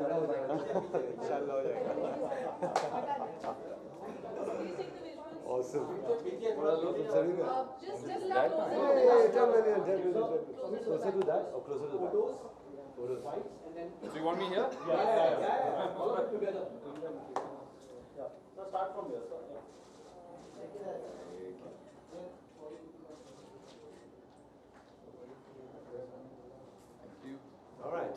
इंशाल्लाह हो जाएगा। Awesome. Just 10 million. Closer to that or closer to that? Photos. So you want me here? Yeah. All together. Yeah. Now start from here. Thank you. All right.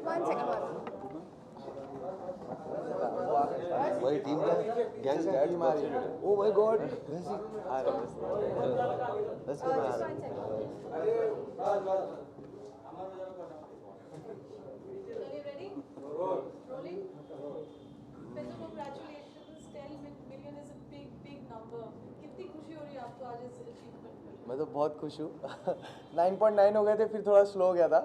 One second. वही team का gang का team आ रही है। Oh my God. Let's go. Just one second. Are you ready? Rolling. Faizu, congratulations. 10 million is a big number. कितनी खुशी हो रही है आपको आज इस achievement पर? मैं तो बहुत खुश हूँ। 9.9 हो गए थे, फिर थोड़ा स्लो हो गया था।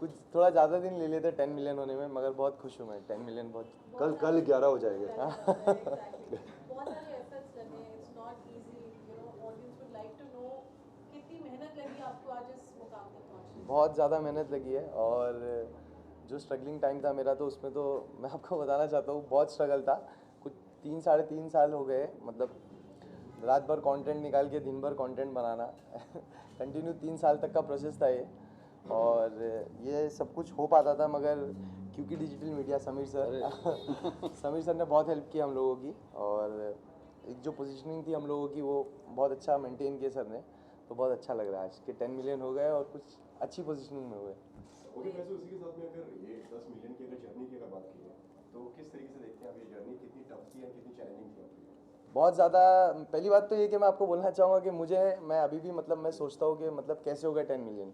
कुछ थोड़ा ज़्यादा दिन ले लिए थे 10 मिलियन होने में, मगर बहुत खुश हूँ मैं। 10 मिलियन बहुत कल 11 हो जाएंगे। बहुत सारे एफर्ट्स लगे, it's not easy, you know, audience would like to know कितनी मेहनत लगी आपको आज इस मुकाम तक पहुंचने में? बहुत ज़्यादा मेहनत लगी है, और जो स्ट्रगलिंग टाइम था मेरा, तो उसमें तो मैं आपको बताना चाहता हूँ बहुत स्ट्रगल था। कुछ 3-3.5 साल हो गए, मतलब रात भर कंटेंट निकाल के दिन भर कंटेंट बनाना। कंटिन्यू 3 साल तक का प्रोसेस था ये, और ये सब कुछ हो पाता था मगर क्योंकि डिजिटल मीडिया समीर सर ने बहुत हेल्प की हम लोगों की, और एक जो पोजीशनिंग थी हम लोगों की वो बहुत अच्छा मेंटेन किया सर ने, तो बहुत अच्छा लग रहा है आज के 10 मिलियन हो गए और कुछ अच्छी पोजीशनिंग में हुए। ओके, वैसे उसी के साथ में अगर ये 10 मिलियन की अगर जर्नी की अगर बात की है तो किस तरीके से देखते हैं आप ये जर्नी, कितनी टफ थी या कितनी चैलेंजिंग थी आपके लिए? बहुत ज़्यादा। पहली बात तो ये कि मैं आपको बोलना चाहूँगा कि मैं अभी भी मतलब मैं सोचता हूँ कि मतलब कैसे हो गया 10 मिलियन,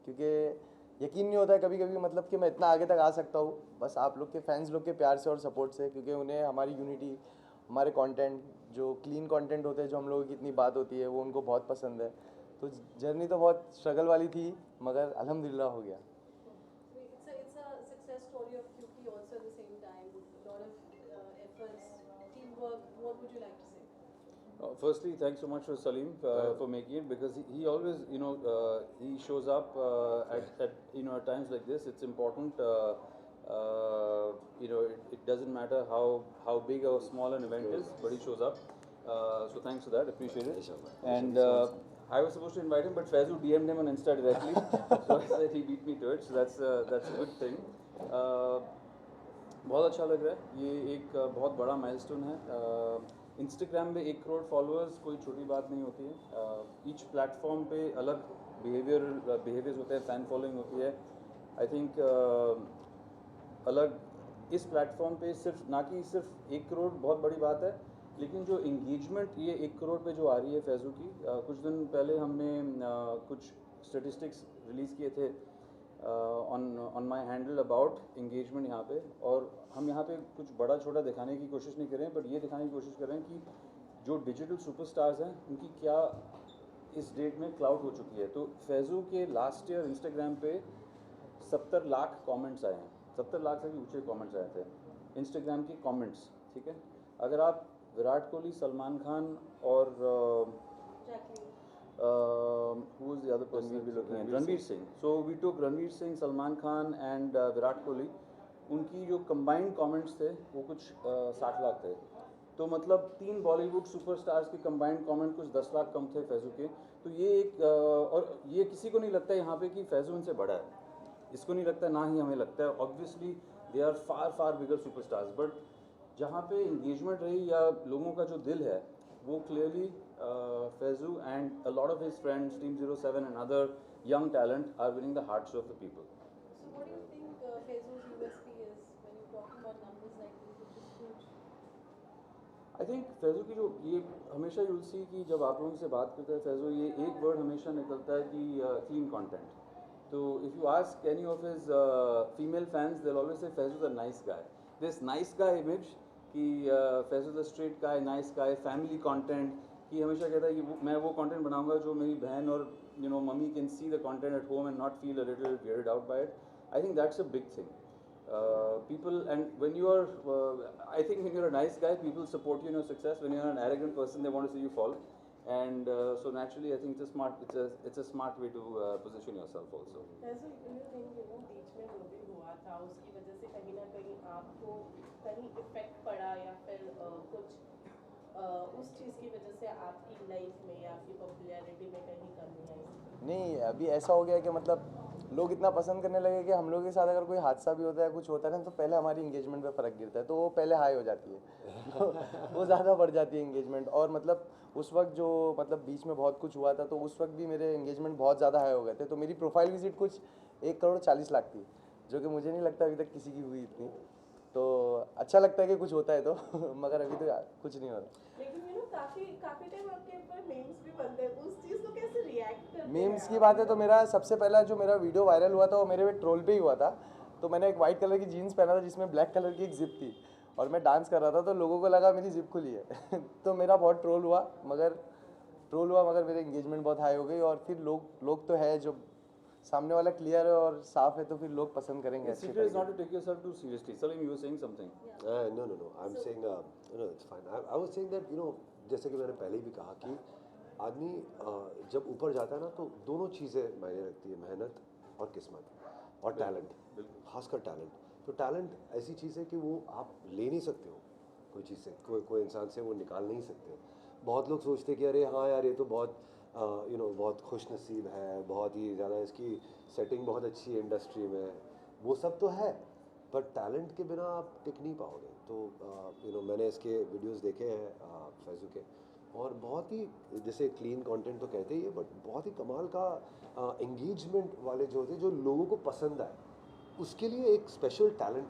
क्योंकि यकीन नहीं होता है कभी कभी मतलब कि मैं इतना आगे तक आ सकता हूँ बस आप लोग के फैंस लोग के प्यार से और सपोर्ट से, क्योंकि उन्हें हमारी यूनिटी, हमारे कंटेंट, जो क्लीन कंटेंट होते हैं, जो हम लोगों की इतनी बात होती है, वो उनको बहुत पसंद है। तो जर्नी तो बहुत स्ट्रगल वाली थी मगर अल्हम्दुलिल्लाह हो गया। It's a success story of QP also at the same time. A lot of efforts, teamwork. What would you like to say? Firstly, thanks so much for Salim for making it, because he always, he shows up at at times like this. It's important. It doesn't matter how big or small an event is, but he shows up. So thanks for that. Appreciate it. And I was supposed to invite him, but Faizu DM'd him on Insta directly, so I said he beat me to it. So that's a good thing. बहुत अच्छा लग रहा है, ये एक बहुत बड़ा milestone है। इंस्टाग्राम में 1 करोड़ फॉलोअर्स कोई छोटी बात नहीं होती है। ईच प्लेटफॉर्म पे अलग बिहेवियर्स होते हैं, फ़ैन फॉलोइंग होती है। आई थिंक अलग इस प्लेटफॉर्म पे सिर्फ 1 करोड़ बहुत बड़ी बात है, लेकिन जो इंगेजमेंट ये 1 करोड़ पे जो आ रही है फैज़ू की, कुछ दिन पहले हमने कुछ स्टेटिस्टिक्स रिलीज़ किए थे on my handle about engagement यहाँ पे, और हम यहाँ पे कुछ बड़ा छोटा दिखाने की कोशिश नहीं कर रहे हैं, बट ये दिखाने की कोशिश कर रहे हैं कि जो डिजिटल सुपरस्टार्स हैं उनकी क्या इस डेट में क्लाउड हो चुकी है। तो फैज़ू के लास्ट ईयर इंस्टाग्राम पे 70 लाख कमेंट्स आए हैं, 70 लाख से भी ऊँचे कमेंट्स आए थे इंस्टाग्राम के कमेंट्स, ठीक है। अगर आप विराट कोहली, सलमान खान और who was the other person we were looking at? Ranveer Singh. So we took Ranveer Singh, Salman Khan and Virat Kohli. उनकी जो कंबाइंड कमेंट्स थे वो कुछ 60 लाख थे। तो मतलब 3 बॉलीवुड सुपरस्टार्स के कंबाइंड कमेंट कुछ 10 लाख कम थे फैज़ू के। तो ये एक और ये किसी को नहीं लगता यहाँ पे कि फैज़ू इनसे बड़ा है, इसको नहीं लगता, ना ही हमें लगता है। Obviously they are far bigger superstars, but जहाँ पे इंगेजमेंट रही या लोगों का जो दिल है वो clearly Faizu and a lot of his friends, Team 07 and other young talent are winning the hearts of the people. So what do you think Faizu's USP is when you're talking about numbers like this, which is huge? I think Faizu की जो ये हमेशा you'll see कि जब आप लोगों से बात करते हैं Faizu, ये एक वर्ड हमेशा निकलता है कि clean content. तो if you ask any of his female fans, they'll always say Faizu the nice guy. This nice guy image कि Faizu the straight guy, nice guy, family content, कि हमेशा कहता है कि मैं वो कंटेंट बनाऊंगा जो मेरी बहन और mummy can see the content at home and not feel a little weirded out by it. I think that's a big thing. People, and when you are, I think when you're a nice guy, people support you in your success. When you're an arrogant person, they want to see you fall. and so naturally I think it's a smart way to position yourself also. ऐसे you think बीच में जो भी हुआ था उसकी वजह से कहीं ना कहीं आपको कहीं इफेक्ट पड़ा या फिर कुछ उस चीज़ की वजह से आपकी लाइफ में या आपकी पॉपुलैरिटी में कहीं कमी आई? नहीं, अभी ऐसा हो गया कि मतलब लोग इतना पसंद करने लगे कि हम लोग के साथ अगर कोई हादसा भी होता है, कुछ होता है ना, तो पहले हमारी इंगेजमेंट पे फ़र्क गिरता है, तो वो पहले हाई हो जाती है तो वो ज़्यादा बढ़ जाती है इंगेजमेंट। और मतलब उस वक्त जो मतलब बीच में बहुत कुछ हुआ था, तो उस वक्त भी मेरे इंगेजमेंट बहुत ज़्यादा हाई हो गए थे, तो मेरी प्रोफाइल विजिट कुछ 1,40,00,000 थी, जो कि मुझे नहीं लगता अभी तक किसी की हुई इतनी। तो अच्छा लगता है कि कुछ होता है तो मगर अभी तो कुछ नहीं हो रहा। लेकिन काफी काफी टाइम आपके ऊपर मीम्स भी बनते हैं, उस चीज को कैसे रिएक्ट करते हैं? मीम्स की बात है तो मेरा सबसे पहला जो मेरा वीडियो वायरल हुआ था वो मेरे ट्रोल पे ही हुआ था। तो मैंने एक वाइट कलर की जीन्स पहना था जिसमें ब्लैक कलर की एक जिप थी और मैं डांस कर रहा था, तो लोगों को लगा मेरी जिप खुली है तो मेरा बहुत ट्रोल हुआ, मगर मेरे एंगेजमेंट बहुत हाई हो गई। और फिर लोग तो है जो सामने वाला क्लियर है और साफ है, तो फिर लोग पसंद करेंगे। The secret is not to take yourself too seriously. Salim, you were saying something. No. I'm saying, it's fine. I was saying that, जैसे कि मैंने पहले भी कहा कि आदमी जब ऊपर जाता है ना, तो दोनों चीज़ें मायने रखती है, मेहनत और किस्मत और टैलेंट, खासकर टैलेंट। तो टैलेंट ऐसी चीज़ है कि वो आप ले नहीं सकते हो कोई चीज़ से, कोई इंसान से वो निकाल नहीं सकते। बहुत लोग सोचते कि अरे हाँ यार, ये तो बहुत बहुत खुश नसीब है, बहुत ही ज़्यादा इसकी सेटिंग बहुत अच्छी है इंडस्ट्री में, वो सब तो है, पर टैलेंट के बिना आप टिक नहीं पाओगे। तो मैंने इसके वीडियोस देखे हैं फैज़ू के, और बहुत ही जैसे क्लीन कंटेंट तो कहते ही है, बट बहुत ही कमाल का एंगेजमेंट वाले जो होते, जो लोगों को पसंद आए, उसके लिए एक स्पेशल टैलेंट,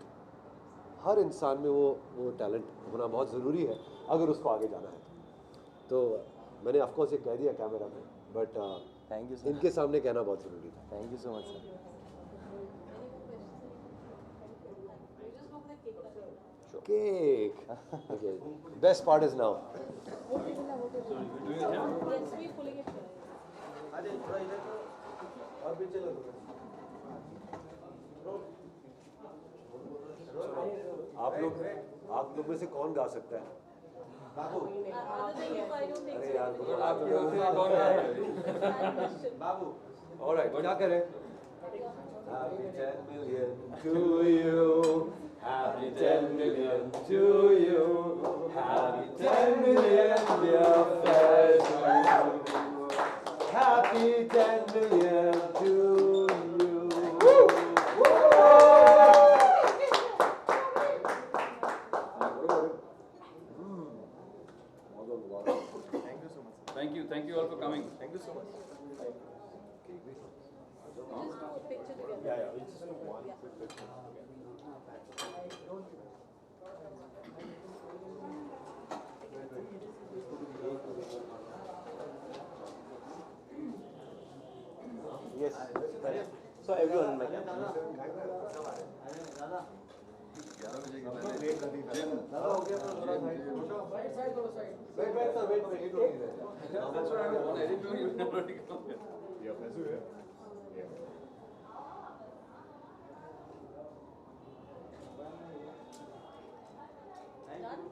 हर इंसान में वो टैलेंट होना बहुत ज़रूरी है अगर उसको आगे जाना है। तो मैंने ऑफकोर्स ये कह दिया कैमरा में, बट थैंक यू सर, इनके सामने कहना बहुत ज़रूरी था। Thank you so much sir. Cake. Okay. Best part is now. Yes, we pulling it here. आप लोग में से कौन गा सकता है? Other than you, I don't think अरे so. यार, आपके होते हैं कौन है? बाबू। All right, क्या करें? Happy 10 million to you. Happy 10 million to you. Happy 10 million, dear Fazoo. Happy 10 million to you. Thank you all for coming. Thank you so much. Just do a picture together. Yeah, we just do one quick picture. Yes. So everyone, like, yeah, Fazoo here. Yeah. Done?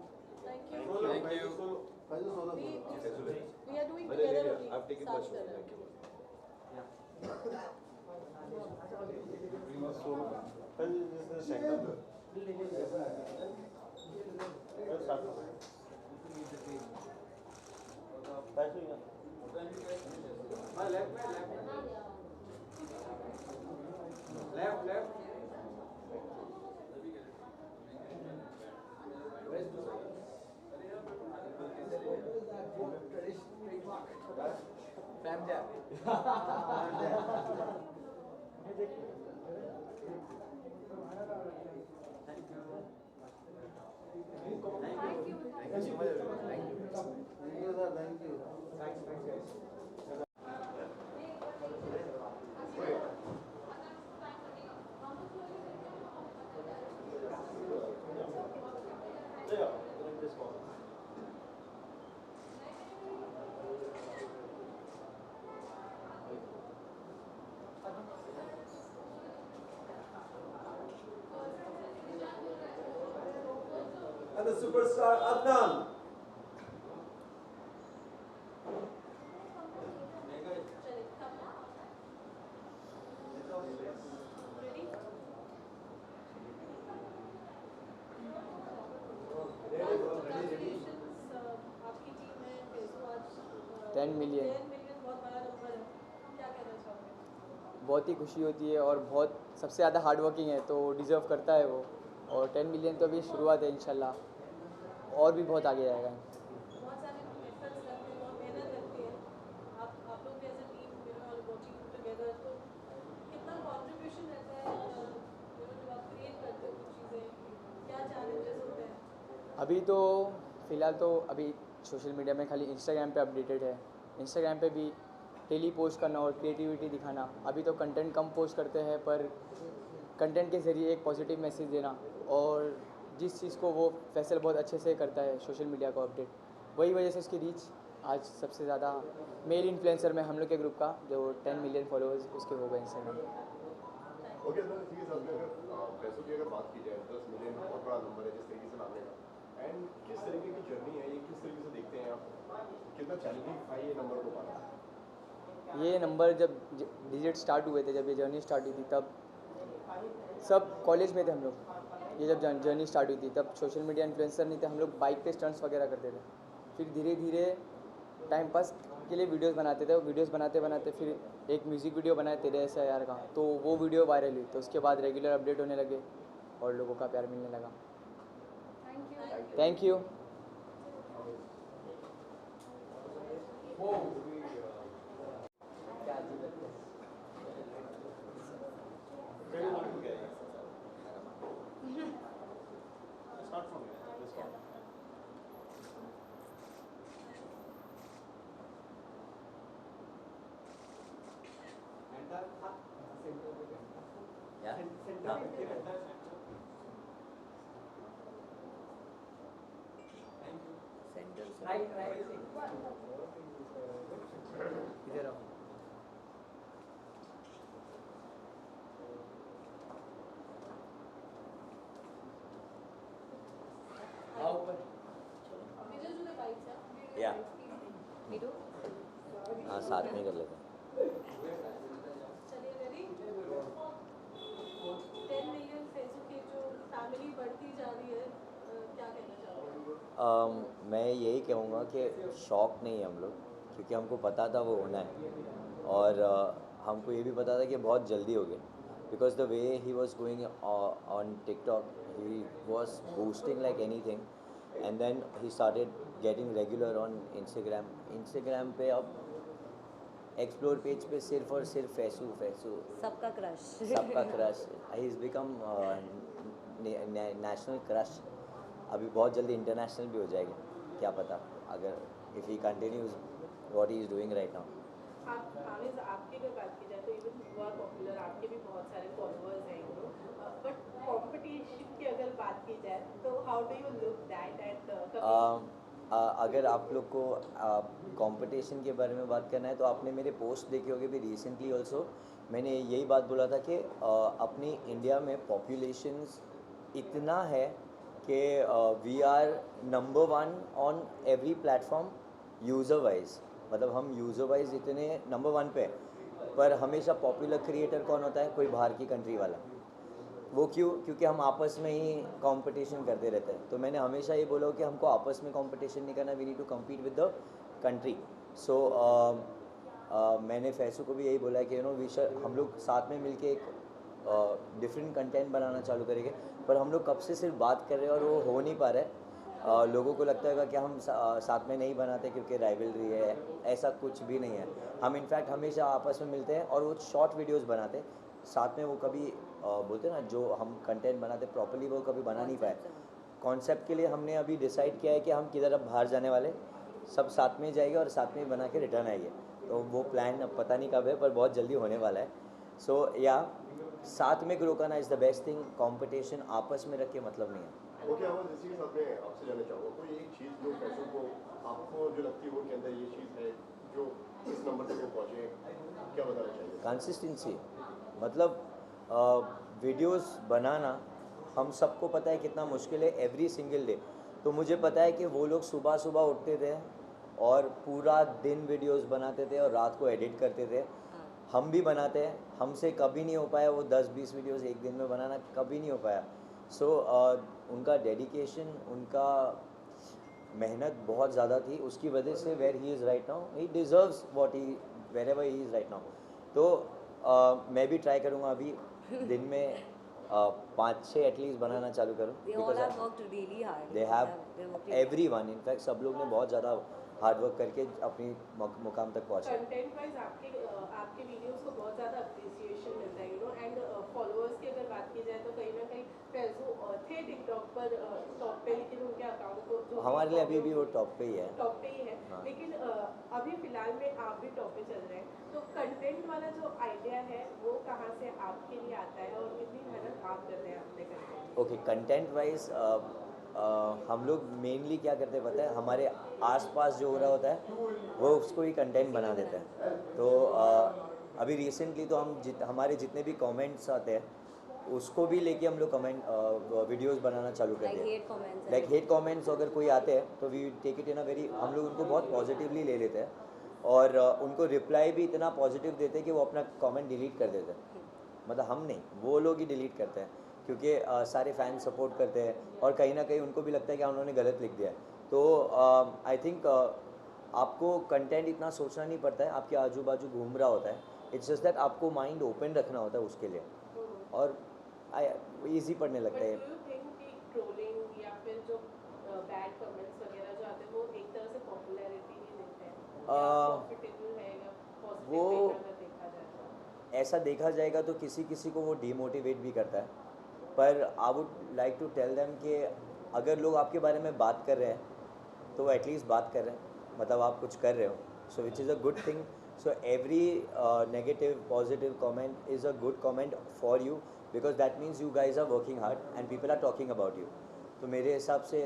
Thank you. Thank you. We are doing together only. I've taken Start my show. together. Thank you. Fazoo, this is the center. Left. And the superstar Adnan. 10 million 10 million बहुत बड़ा number है, क्या कहना चाहोगे? बहुत ही खुशी होती है और बहुत सबसे ज़्यादा हार्ड वर्किंग है तो डिज़र्व करता है वो। और 10 मिलियन तो अभी शुरुआत है, इंशाल्लाह और भी बहुत आगे जाएगा। बहुत सारे एफर्ट्स लगते हैं, बहुत मेहनत लगती है। आप लोग भी एज अ टीम और वर्किंग टुगेदर, तो कितना कंट्रीब्यूशन रहता है जब आप क्रिएट करते हो कुछ चीज़ें, क्या चैलेंजेस होते हैं? अभी तो फ़िलहाल तो अभी सोशल मीडिया में खाली इंस्टाग्राम पे अपडेटेड है। इंस्टाग्राम पे भी डेली पोस्ट करना और क्रिएटिविटी दिखाना। अभी तो कंटेंट कम पोस्ट करते हैं पर कंटेंट के ज़रिए एक पॉजिटिव मैसेज देना, और जिस चीज़ को वो फैसल बहुत अच्छे से करता है सोशल मीडिया को अपडेट, वही वजह से उसकी रीच आज सबसे ज़्यादा मेल इन्फ्लुएंसर में हम लोग के ग्रुप का जो 10 मिलियन फॉलोअर्स उसके हो गए इंस्टाग्राम पे। ओके सर, इसी के साथ में अगर पैसों की अगर बात की जाए, 10 मिलियन बहुत बड़ा नंबर है जिस तरीके से नामने का, एंड किस तरीके की जर्नी है ये, किस तरीके से देखते हैं आप, कितना चैलेंजिंग था ये नंबर को पाना? ये नंबर जब डिजिट स्टार्ट हुए थे, जब ये जर्नी स्टार्ट हुई थी, तब सब कॉलेज में थे हम लोग। ये जब जर्नी स्टार्ट हुई थी तब सोशल मीडिया इन्फ्लुएंसर नहीं थे, हम लोग बाइक पे स्टंट्स वगैरह करते थे। फिर धीरे धीरे टाइम पास के लिए वीडियोस बनाते थे, वीडियोस बनाते बनाते फिर एक म्यूज़िक वीडियो बनाए तेरे ऐसा यार का, तो वो वीडियो वायरल हुई। तो उसके बाद रेगुलर अपडेट होने लगे और लोगों का प्यार मिलने लगा। Thank you. इधर आओ। या हाँ, साथ में कर लेते हैं। चलिए रेडी? 10 मिलियन फेसबुक की जो फैमिली बढ़ती जा रही है, क्या कहना चाहोगे? मैं यही कहूँगा कि शौक नहीं है हम लोग, क्योंकि हमको पता था वो होना है, और हमको ये भी पता था कि बहुत जल्दी हो गया, because the way he was going on TikTok, he was boosting like anything, and then he started getting regular on Instagram पे। अब एक्सप्लोर पेज पे सिर्फ और सिर्फ फैसू सबका क्रश सबका crush, he is become national crush. अभी बहुत जल्दी इंटरनेशनल भी हो जाएगा, क्या पता, अगर if he continues what he is doing right now. आप हामिद, आपकी अगर बात की जाए तो इवन यू आर पॉपुलर, आपके भी बहुत सारे फॉलोअर्स हैं, बट कंपटीशन की अगर बात की जाए तो how do you look that at? अगर आप लोग को कंपटीशन के बारे में बात करना है तो आपने मेरे पोस्ट देखे होंगे भी रिसेंटली ऑल्सो, मैंने यही बात बोला था कि अपनी इंडिया में पॉपुलेशन इतना है कि we are number 1 on every platform user wise, मतलब हम यूज़र वाइज इतने नंबर 1 पे हैं। पर हमेशा पॉपुलर क्रिएटर कौन होता है? कोई बाहर की कंट्री वाला। वो क्यों? क्योंकि हम आपस में ही कंपटीशन करते रहते हैं। तो मैंने हमेशा ये बोला कि हमको आपस में कंपटीशन नहीं करना, we need to compete with the country. So मैंने फैसू को भी यही बोला कि हम लोग साथ में मिलके एक डिफरेंट कंटेंट बनाना चालू करेंगे। पर हम लोग कब से सिर्फ बात कर रहे हैं और वो हो नहीं पा रहा है। लोगों को लगता है कि हम साथ में नहीं बनाते क्योंकि राइवलरी है, ऐसा कुछ भी नहीं है। हम इनफैक्ट हमेशा आपस में मिलते हैं और वो शॉर्ट वीडियोस बनाते हैं साथ में। वो कभी बोलते हैं ना, जो हम कंटेंट बनाते प्रॉपर्ली वो कभी बना नहीं पाए। कॉन्सेप्ट के लिए हमने अभी डिसाइड किया है कि हम किधर अब बाहर जाने वाले, सब साथ में जाएंगे और साथ में ही बना के रिटर्न आएंगे। तो वो प्लान अब पता नहीं कब है, पर बहुत जल्दी होने वाला है। सो या साथ में ग्रो करना is the best thing, competition आपस में रख के मतलब नहीं है। ओके, हम इसी के साथ में आपसे जानना चाहूँगा कोई एक चीज़ जो पैसों को आपको जो लगती है वो के अंदर ये चीज़ है जो इस नंबर तक वो पहुँचे, क्या बताना चाहिए? कंसिस्टेंसी, मतलब वीडियोस बनाना हम सबको पता है कितना मुश्किल है एवरी सिंगल डे। तो मुझे पता है कि वो लोग सुबह सुबह उठते थे और पूरा दिन वीडियोस बनाते थे और रात को एडिट करते थे। हम भी बनाते हैं, हमसे कभी नहीं हो पाया वो 10-20 वीडियोस एक दिन में बनाना, कभी नहीं हो पाया। सो उनका डेडिकेशन, उनका मेहनत बहुत ज़्यादा थी, उसकी वजह से where he is right now, he deserves what he wherever he is right now. तो मैं भी ट्राई करूँगा अभी दिन में 5-6 एटलीस्ट बनाना चालू करूँ, They all have worked really hard. They have They're working. Everyone, in fact सब लोग ने बहुत ज़्यादा हार्ड वर्क करके अपनी मुकाम तक पहुँचा। कंटेंट वाइज आपके वीडियोस को बहुत ज़्यादा अप्रिसिएशन मिलता है, यू नो, एंड फॉलोअर्स की अगर बात की जाए तो कहीं ना कहीं फैजू थे टिकटॉक पर टॉप पे, लेकिन उनके अकाउंट को जो हमारे लिए अभी भी वो टॉप पे ही है। टॉप पे ही है। हाँ। लेकिन अभी फिलहाल में आप भी टॉप पे चल रहे हैं, तो कंटेंट वाला जो आइडिया है वो कहाँ से आपके लिए आता है और कितनी मेहनत आप कर रहे हैं अपने कंटेंट? ओके, कंटेंट वाइज हम लोग मेनली क्या करते हैं पता है, हमारे आसपास जो हो रहा होता है वो उसको ही कंटेंट बना देते हैं। तो अभी रिसेंटली तो हमारे जितने भी कमेंट्स आते हैं उसको भी लेके हम लोग वीडियोस बनाना चालू कर Like दिए। hate comments. Like hate comments अगर कोई आते हैं तो we take it in a very, हम लोग उनको बहुत पॉजिटिवली ले लेते हैं और उनको रिप्लाई भी इतना पॉजिटिव देते हैं कि वो अपना कमेंट डिलीट कर देते हैं। मतलब हम नहीं, वो लोग ही डिलीट करते हैं, क्योंकि सारे फैन सपोर्ट करते हैं और कहीं ना कहीं उनको भी लगता है कि उन्होंने गलत लिख दिया है। तो आई थिंक आपको कंटेंट इतना सोचना नहीं पड़ता है, आपके आजू बाजू घूम रहा होता है, इट्स जस्ट दैट आपको माइंड ओपन रखना होता है उसके लिए, और ईजी पड़ने लगता है। But do you think कि ट्रोलिंग या फिर जो बैड कमेंट्स वगैरह जो आते हैं वो एक तरह से पॉपुलैरिटी ही देते हैं, प्रॉफिटेबल है या वो पॉजिटिव अगर देखा जाए तो? ऐसा देखा जाएगा तो किसी किसी को वो डीमोटिवेट भी करता है, पर I would like to tell them कि अगर लोग आपके बारे में बात कर रहे हैं तो एटलीस्ट बात कर रहे हैं, मतलब आप कुछ कर रहे हो, so which is a good thing. So every negative positive comment is a good comment for you, because that means you guys are working hard and people are talking about you. तो मेरे हिसाब से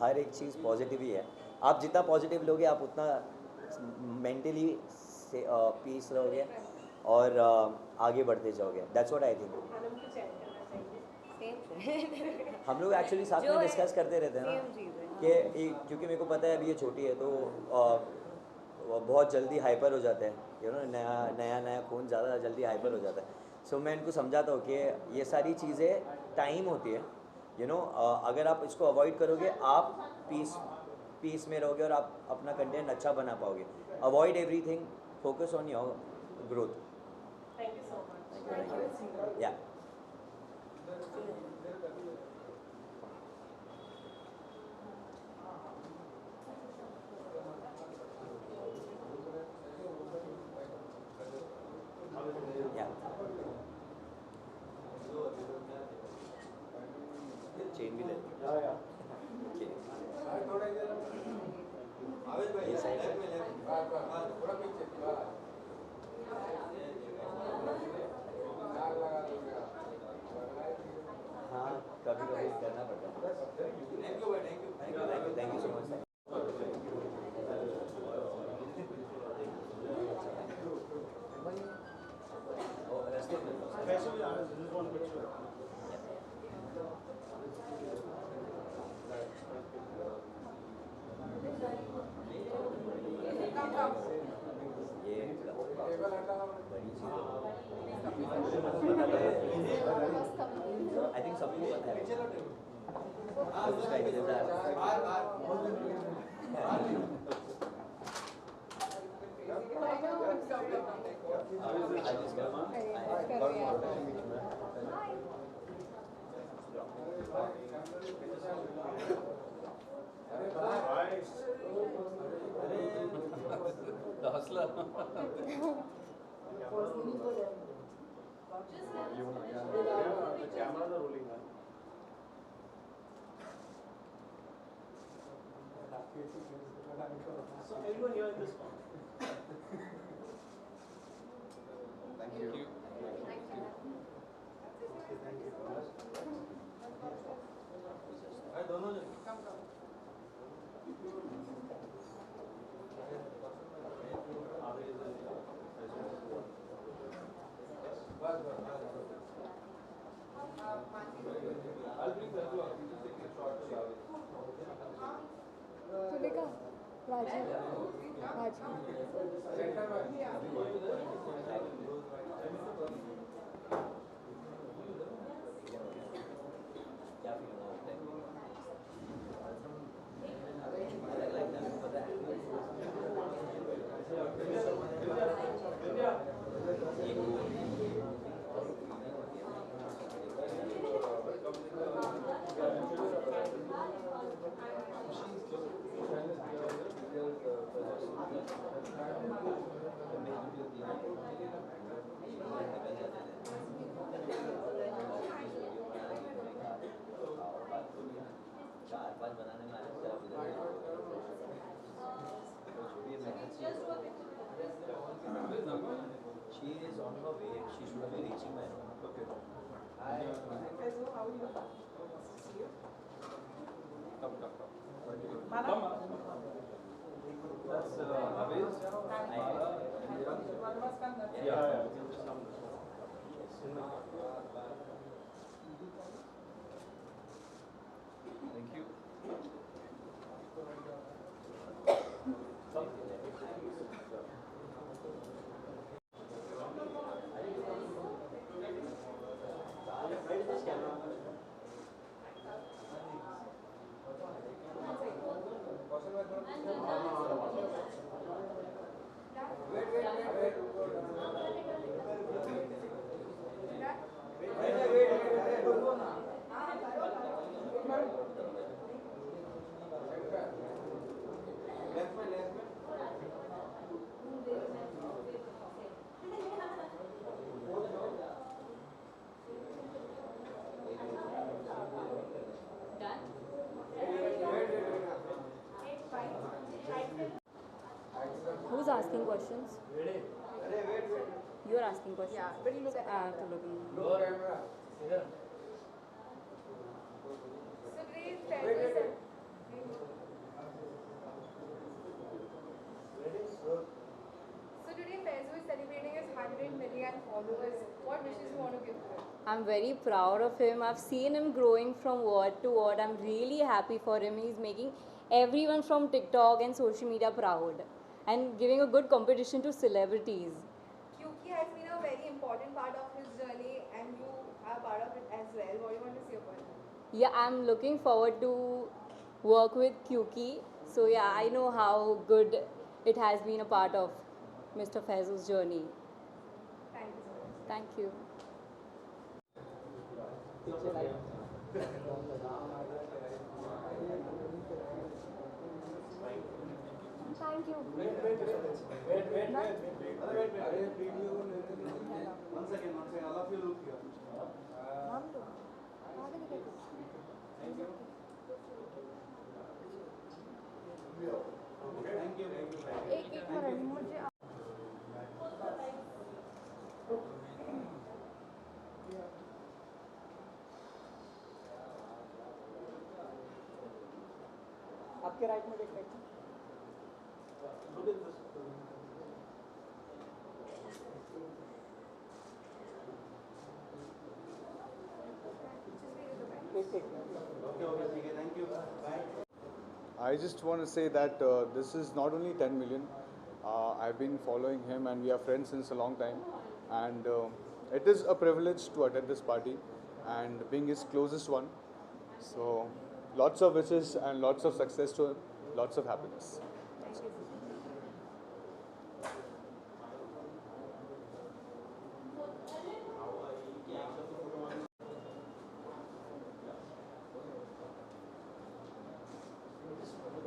हर एक चीज़ positive ही है। आप जितना positive लोगे आप उतना मेंटली पीस रहोगे और आगे बढ़ते जाओगे। That's what I think. Anand कुछ ऐड करना चाहिए? Same. हम लोग एक्चुअली साथ जो में है, डिस्कस करते रहते हैं ना Same चीज़ है। कि क्योंकि मेरे को पता है अभी ये छोटी है तो वो बहुत जल्दी हाइपर हो जाते हैं, यू नो, नया खून ज़्यादा जल्दी हाइपर हो जाता है। सो मैं इनको समझाता हूँ कि ये सारी चीज़ें टाइम होती है, यू नो, अगर आप इसको अवॉइड करोगे आप पीस में रहोगे और आप अपना कंटेंट अच्छा बना पाओगे। Avoid everything, focus on your growth. Thank you so much. या चेन भी ले ये साइड हाँ, कभी कभी करना पड़ता है। Thank you so much. I think सबको पता है उसका इंतजार। तो देखा क्या फील होता है? That's Aviz. Yeah. Thank you. Who's asking questions? You're asking questions. Yeah, but you look at I have to look in. So today's February. So today Faizu is celebrating his 100 million followers. What wishes you want to give to him? I'm very proud of him. I've seen him growing from word to word. I'm really happy for him. He's making everyone from TikTok and social media proud and giving a good competition to celebrities. Kyuki has been a very important part of his journey and you are part of it as well. What do you want to say about it? Yeah, I'm looking forward to work with Kyuki. So yeah, I know how good it has been a part of Mr. Faizu's journey. Thank you so much. Thank you. Thank you. एक minute मुझे आपके right में देख रहे हैं I just want to say that this is not only 10 million. I've been following him and we are friends since a long time. And it is a privilege to attend this party and being his closest one. So lots of wishes and lots of success to him. Lots of happiness.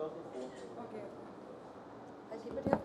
Okay. I'll keep it here.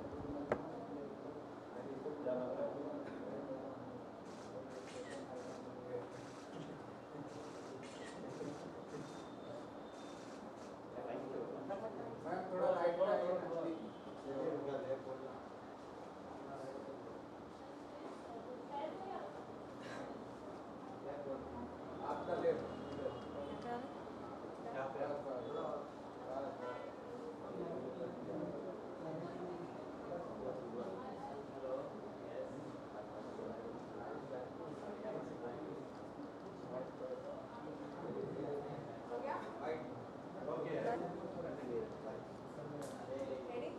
Ready?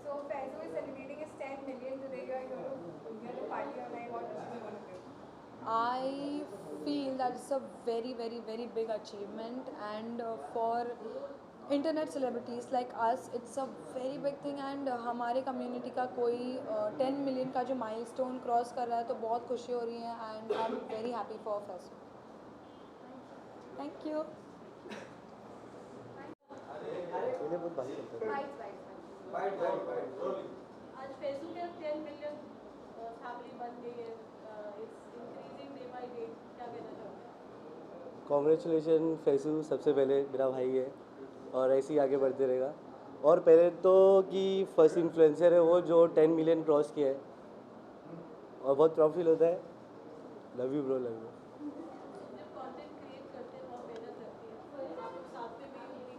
So Faizu is celebrating his 10 million today. You're the party online. What wishes you want to give? I feel that it's a very, very, very big achievement, and for internet celebrities like us, it's a very big thing. And हमारे community का कोई 10 million का जो milestone cross कर रहा है तो बहुत खुशी हो रही है, and I'm very happy for Faizu. Thank you. Fight. आज फेसबुक के 10 मिलियन फैमिली बन गई है it's increasing day by day क्या कहना चाहोगे कॉन्ग्रेचुलेशन फैसू, सबसे पहले मेरा भाई है और ऐसे ही आगे बढ़ते रहेगा। और पहले तो कि फर्स्ट इन्फ्लुएंसर है वो जो 10 मिलियन क्रॉस किया है और बहुत प्राउड फील होता है। Love you bro, love you. जब कंटेंट क्रिएट करते हैं बहुत मेहनत लगती है आप लोग साथ में भी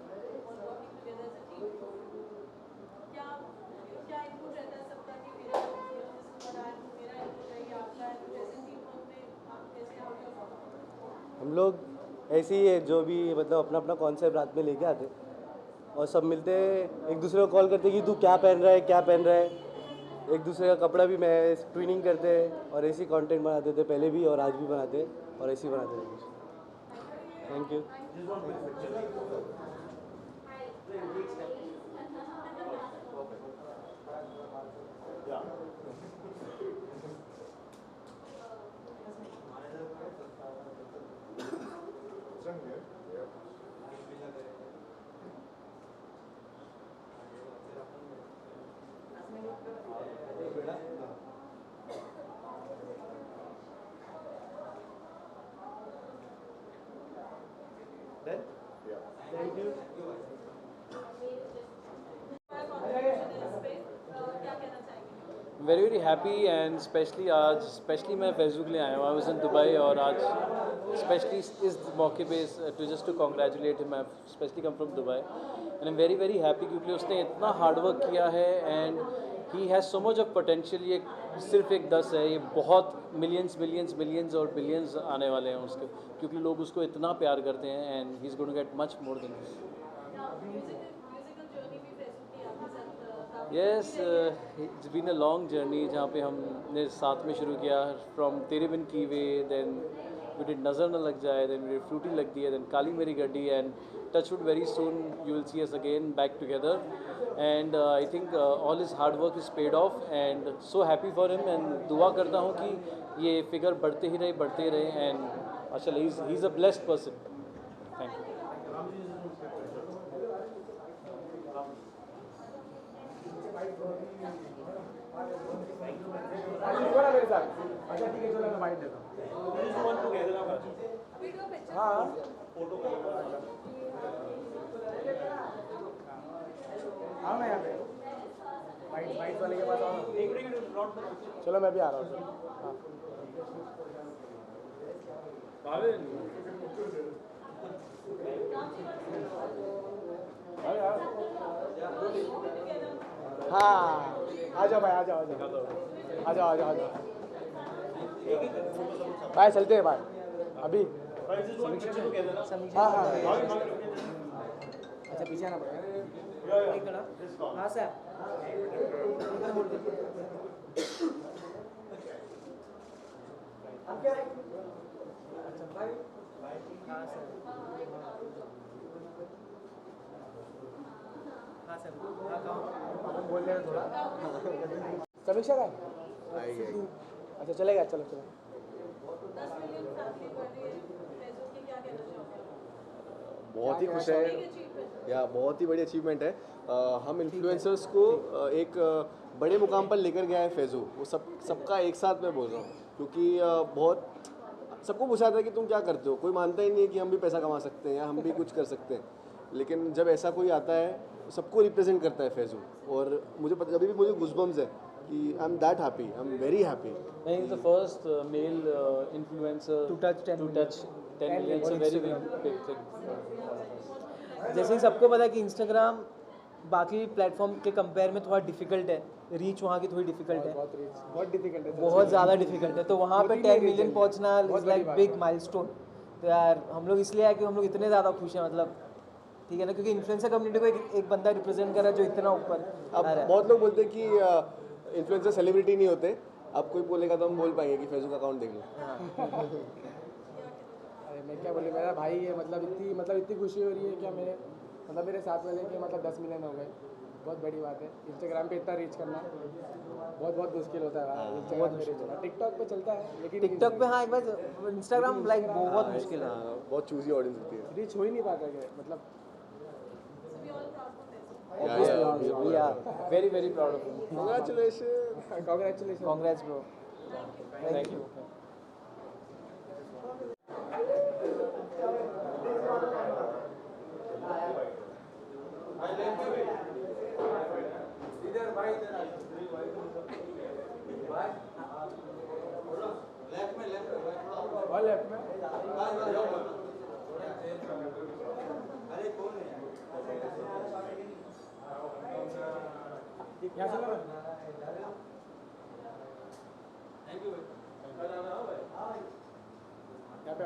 हम लोग ऐसे ही है, जो भी मतलब अपना अपना कॉन्सेप्ट रात में लेके आते और सब मिलते एक दूसरे को कॉल करते कि तू क्या पहन रहा है, क्या पहन रहा है। एक दूसरे का कपड़ा भी मैं ट्विनिंग करते और ऐसी कंटेंट बनाते थे पहले भी और आज भी बनाते और ऐसे ही बनाते थे। Thank you. Thank you. Very very happy and specially मैं फेसबुक लिए आया हूँ। आई वाज इन दुबई और आज स्पेशली इस मौके पे to congratulate him. I specially come from Dubai and I am very very happy क्योंकि उसने इतना हार्ड वर्क किया है and he has so much of potential. ये सिर्फ एक 10 है, ये बहुत मिलियंस मिलियंस मिलियंस और बिलियंस आने वाले हैं उसके, क्योंकि लोग उसको इतना प्यार करते हैं and he is going to get much more than this. Yes, it's been a long journey जहाँ पे हमने साथ में शुरू किया from तेरे बिन की वे, then we did नज़र न लग जाए, then we did फ्रूटी लग दी है, then काली मेरी गड्डी, and touchwood very soon you will see us again back together and I think all his hard work is paid off and so happy for him and दुआ करता हूँ कि ये figure बढ़ते ही रहे and माशाल्लाह he's a blessed person. Thank you. मेरे साथ अच्छा ठीक है, चलो मैं फाइट देता हूँ। हाँ आओ ना यहाँ पे फाइट वाले के पास आओ ना। चलो मैं भी आ रहा हूँ। हाँ आ जाओ भाई, आ जाओ भाई, चलते हैं भाई अभी। हाँ अच्छा पीछे आना पड़ेगा। हाँ सर हाँ सर बोल रहे हैं थोड़ा समीक्षा का अच्छा चलेगा, चलो चलो। बहुत ही खुश है या बहुत ही बड़ी अचीवमेंट है। हम इन्फ्लुएंसर्स को एक बड़े मुकाम पर लेकर गया है फैज़ू। वो सबका एक साथ मैं बोल रहा हूँ, क्योंकि बहुत सबको पूछा था कि तुम क्या करते हो, कोई मानता ही नहीं है कि हम भी पैसा कमा सकते हैं या हम भी कुछ कर सकते हैं, लेकिन जब ऐसा कोई आता है सबको रिप्रेजेंट करता है फैज़ू। और मुझे पता अभी भी मुझे गुज़बम्स है कि I am that happy, I am very happy. He is the first male influencer to touch 10 million. It's a very big thing. जैसे कि सबको पता है कि इंस्टाग्राम बाकी प्लेटफॉर्म के कंपेयर में थोड़ा डिफिकल्ट है, रीच वहाँ की थोड़ी डिफिकल्ट है, बहुत डिफिकल्ट है, बहुत ज़्यादा डिफिकल्ट है। तो वहाँ पे 10 मिलियन पहुँचना इज़ लाइक बिग माइलस्टोन। तो यार हम लोग इसलिए है कि हम लोग इतने ज़्यादा खुश हैं, मतलब ठीक है ना, क्योंकि इन्फ्लुएंसर कम्युनिटी को एक बंदा रिप्रेजेंट कर रहा है जो इतना ऊपर। अब बहुत लोग बोलते हैं कि इन्फ्लुएंसर सेलिब्रिटी नहीं होते। अब कोई बोलेगा तो हम बोल पाएंगे कि फैज़ू का अकाउंट देख लो। अरे मैं क्या बोले, मेरा भाई है, मतलब इतनी खुशी हो रही है क्या मेरे साथ वाले के 10 मिलियन हो गए, बहुत बड़ी बात है। इंस्टाग्राम पे इतना रीच करना बहुत मुश्किल होता है भाई। इंस्टाग्राम पे रीच होना, टिकटॉक पे चलता है लेकिन टिकटॉक पे हाँ एक बार, इंस्टाग्राम लाइक बहुत मुश्किल है, बहुत चूजी ऑडियंस होती है, रीच हो ही नहीं पाता है मतलब। We are very very proud of him. Congratulations. Congrats bro. Thank you. Left में यहाँ चलो ना। Thank you. यहाँ पे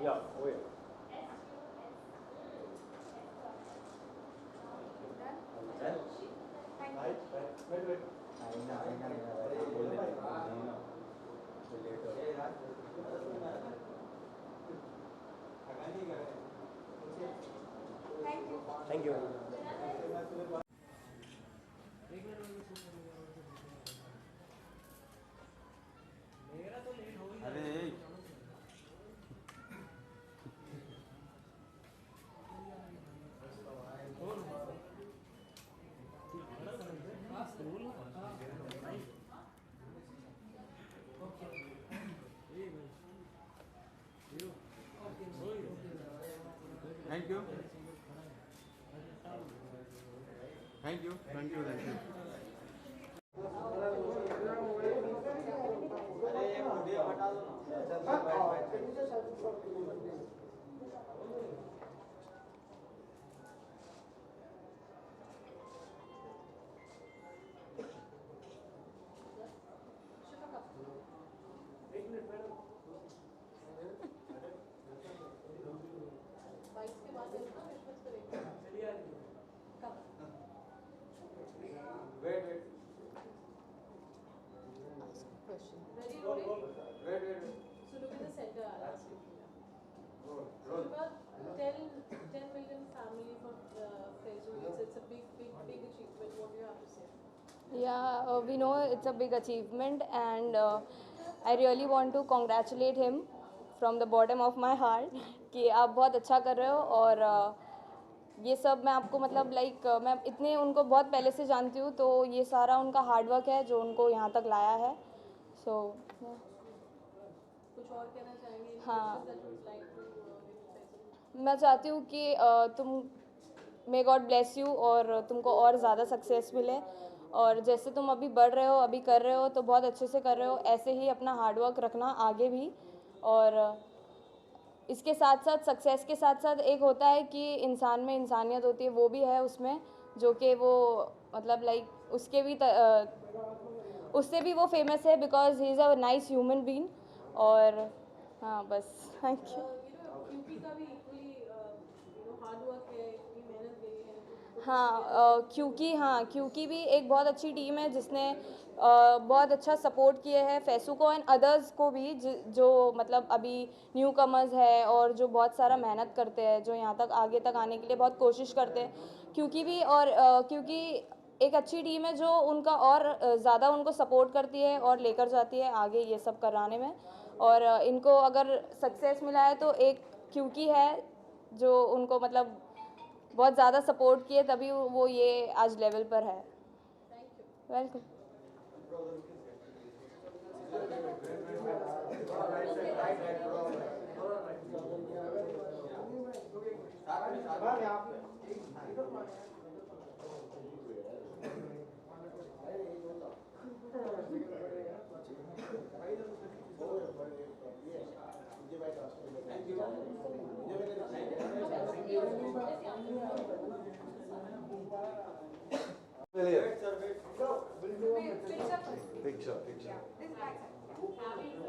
Yeah, oh yeah. Thank you. Thank you. Thank you. Thank you. Thank you. बाईस के बाद इसका क्रिसमस करेंगे कब question ready rolling so look at the center I'll ask you so about 10 million family for Facebook it's a big achievement what do you have to say Yeah, we know it's a big achievement, and I really want to congratulate him from the bottom of my heart कि आप बहुत अच्छा कर रहे हो। और ये सब मैं आपको मतलब मैं इतने उनको बहुत पहले से जानती हूँ, तो ये सारा उनका हार्डवर्क है जो उनको यहाँ तक लाया है। सो कुछ और कहना चाहेंगे हाँ, that you would like to Facebook मैं चाहती हूँ कि तुम मे गॉड ब्लेस यू और तुमको और ज़्यादा सक्सेस मिले, और जैसे तुम अभी बढ़ रहे हो, अभी कर रहे हो तो बहुत अच्छे से कर रहे हो, ऐसे ही अपना हार्डवर्क रखना आगे भी। और इसके साथ साथ सक्सेस के साथ साथ एक होता है कि इंसान में इंसानियत होती है, वो भी है उसमें, जो कि वो मतलब उसके भी उससे भी वो फेमस है because he is a nice human being. और हाँ बस, थैंक यू। क्यूपी का भी इक्वली हार्ड वर्क है इतनी मेहनत गई है हाँ, क्योंकि भी एक बहुत अच्छी टीम है जिसने बहुत अच्छा सपोर्ट किए हैं फैसू को एंड अदर्स को भी, जो मतलब अभी न्यू कमर्स है और जो बहुत सारा मेहनत करते हैं, जो यहाँ तक आगे तक आने के लिए बहुत कोशिश करते हैं। क्योंकि भी और क्योंकि एक अच्छी टीम है जो उनका और ज़्यादा उनको सपोर्ट करती है और लेकर जाती है आगे ये सब कराने में। और इनको अगर सक्सेस मिला है तो एक क्योंकि है जो उनको मतलब बहुत ज़्यादा सपोर्ट किए, तभी वो ये आज लेवल पर है। Welcome. Picture.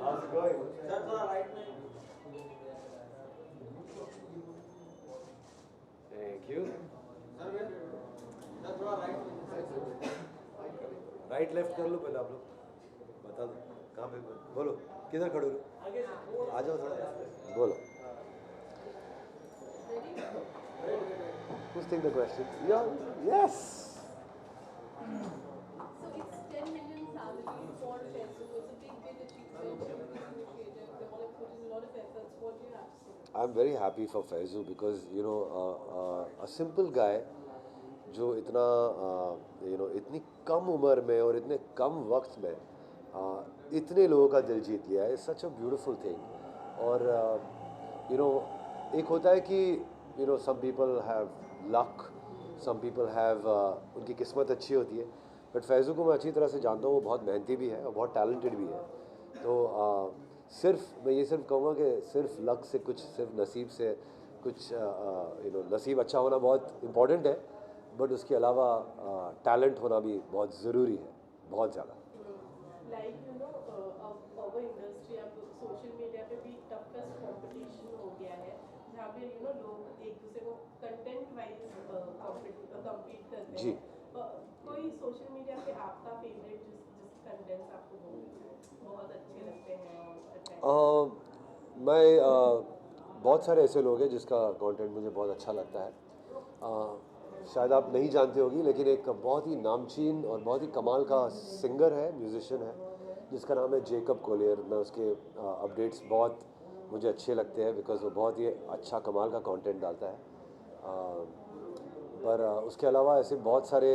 How's it going? Thank you. Right left कर लो पहले आप लोग, बता दो कहाँ पे, बोलो किधर खड़े हो, आ जाओ थोड़ा, बोलो। Who's taking the question? Yeah, yes. So it's 10 million family for Facebook. It's a big achievement. Initiative. They all have put in a lot of efforts. What do you have to say? I'm very happy for Faizu because a simple guy जो इतना इतनी कम उम्र में और इतने कम वक्त में इतने लोगों का दिल जीत लिया है, सच अ ब्यूटीफुल थिंग। और एक होता है कि some people have luck, some people have उनकी किस्मत अच्छी होती है, बट फैज़ू को मैं अच्छी तरह से जानता हूँ, वो बहुत मेहनती भी है और बहुत टैलेंटेड भी है। तो मैं ये सिर्फ कहूँगा कि सिर्फ लक से कुछ, सिर्फ नसीब से कुछ नसीब अच्छा होना बहुत इम्पॉर्टेंट है, बट उसके अलावा टैलेंट होना भी बहुत ज़रूरी है, बहुत ज़्यादा। Like our industry, अब सोशल मीडिया पे भी टफेस्ट कंपटीशन हो गया दूसरे को कंटेंट वाइज कम्पीट करते जी। हैं, कोई सोशल मीडिया पे आपका फेवरेट जिस कंटेंट्स आपको बहुत अच्छे लगते हैं और मैं बहुत सारे ऐसे लोग हैं जिसका कंटेंट मुझे बहुत अच्छा लगता है। शायद आप नहीं जानते होगी, लेकिन एक बहुत ही नामचीन और बहुत ही कमाल का सिंगर है, म्यूजिशियन है, जिसका नाम है जेकब कोलियर। मैं उसके अपडेट्स बहुत मुझे अच्छे लगते हैं बिकॉज़ वो बहुत ही अच्छा कमाल का कंटेंट डालता है। पर उसके अलावा ऐसे बहुत सारे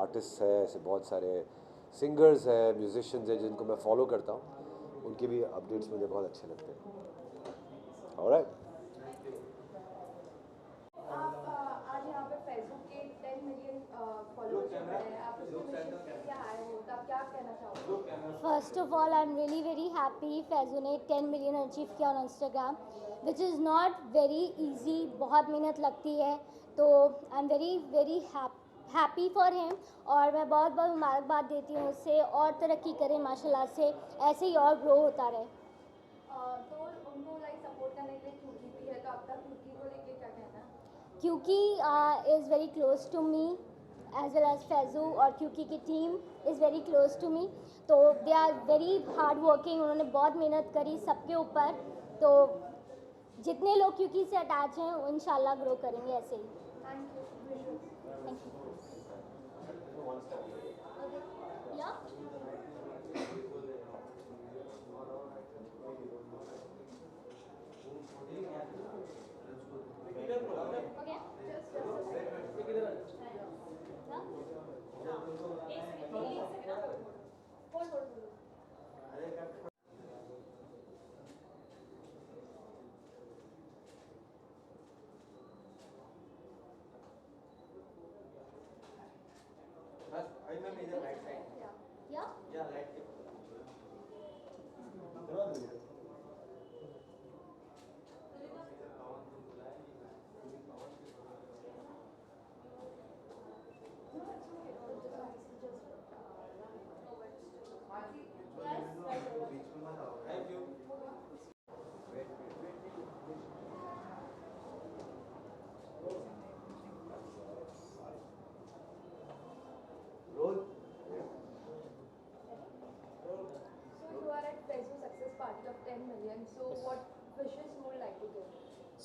आर्टिस्ट हैं, ऐसे बहुत सारे सिंगर्स हैं, म्यूजिशियंस हैं जिनको मैं फॉलो करता हूँ, उनके भी अपडेट्स मुझे बहुत अच्छे लगते हैं। ऑलराइट। आप आज यहाँ पे फेसबुक के 10 मिलियन फॉलोअर्स पे हैं, आप उसमें विशेष के लिए आए हो, तो आप क्या कहना चाहोगे? First of all, I'm really very happy Faizu ने 10 मिलियन अचीव किया on Instagram, which is not very easy, बहुत मेहनत लगती है, तो आई am very happy for him, और मैं बहुत बहुत मुबारकबाद देती हूँ उससे, और तरक्की करें माशाल्लाह से, ऐसे ही और ग्रो होता रहे। तो उनको लाइक सपोर्ट करने के लिए क्यूकी भी है, तो आपका क्यूकी को लेके क्या कहना है? Kyuki is very close to me as well as Faizu, और क्यूकी की team is very close to me, तो they are very hard working, उन्होंने बहुत मेहनत करी सबके ऊपर, तो जितने लोग क्यूकी से अटैच हैं वो इंशाल्लाह ग्रो करेंगे ऐसे ही। Thank you. Thank you. या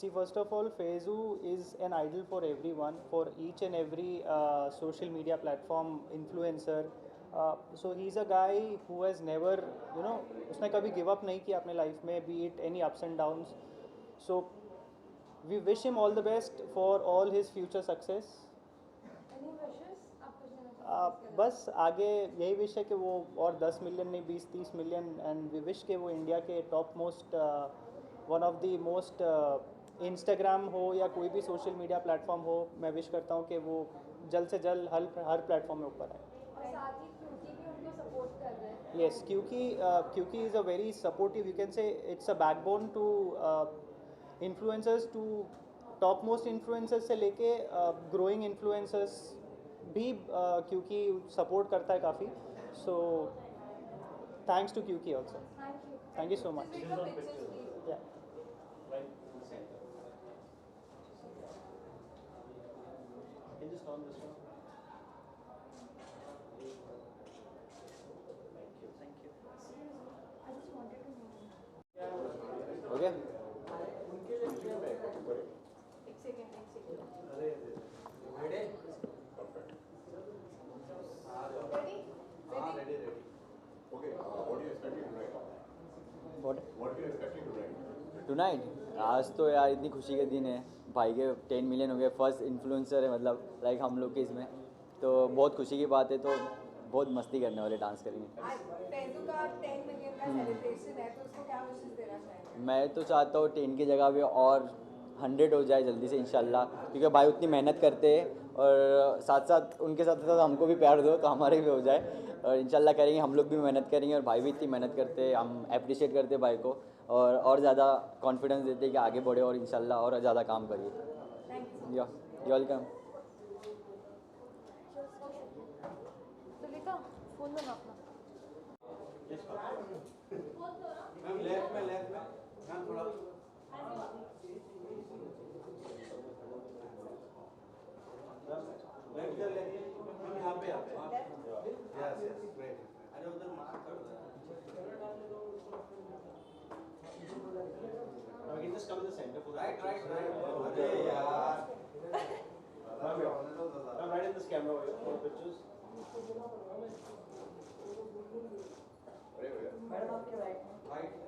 See, first of all, Faizu is an idol for everyone, for each and every social media platform influencer. So he's a guy who has never, उसने कभी give up नहीं किया अपने life में, be it any ups and downs. So we wish him all the best for all his future success. Any wishes? आप कुछ कहना चाहोगे? बस आगे यही विश है कि वो और 10 मिलियन नहीं 20-30 मिलियन, एंड वी विश के वो इंडिया के top most one of the most Instagram हो या कोई भी सोशल मीडिया प्लेटफॉर्म हो, मैं विश करता हूँ कि वो जल्द से जल्द हर प्लेटफॉर्म में ऊपर आए। और साथ ही क्यूकी भी उनको सपोर्ट कर रहे हैं। येस, क्योंकि is a very supportive, you can say it's a backbone to influencers, to top most influencers से लेके ग्रोइंग इन्फ्लुएंसर्स भी क्योंकि सपोर्ट करता है काफ़ी। सो थैंक्स टू क्यूकी also. Thank you so much. हो गया? टुनाइट आज तो यार इतनी खुशी के दिन है, भाई के 10 मिलियन हो गए, फर्स्ट इन्फ्लुएंसर है मतलब लाइक हम लोग के इसमें, तो बहुत खुशी की बात है, तो बहुत मस्ती करने वाले, डांस करेंगे। आज फैज़ू का 10 मिलियन का सेलिब्रेशन है, तो उसको क्या विशेष देना चाहेंगे? मैं तो चाहता हूँ 10 की जगह पे और 100 हो जाए जल्दी से इंशाल्लाह, क्योंकि भाई उतनी मेहनत करते हैं, और साथ साथ उनके साथ साथ हमको भी प्यार दो तो हमारे भी हो जाए, और इंशाल्लाह करेंगे, हम लोग भी मेहनत करेंगे, और भाई भी इतनी मेहनत करते हैं, हम अप्रिशिएट करते हैं भाई को, और ज़्यादा कॉन्फिडेंस देते हैं कि आगे बढ़े और इंशाल्लाह और ज़्यादा काम करिए। या वेलकम। सुलेखा फोन लो ना अपना। मैम लेफ्ट में मैम थोड़ा मैडम आपके राइट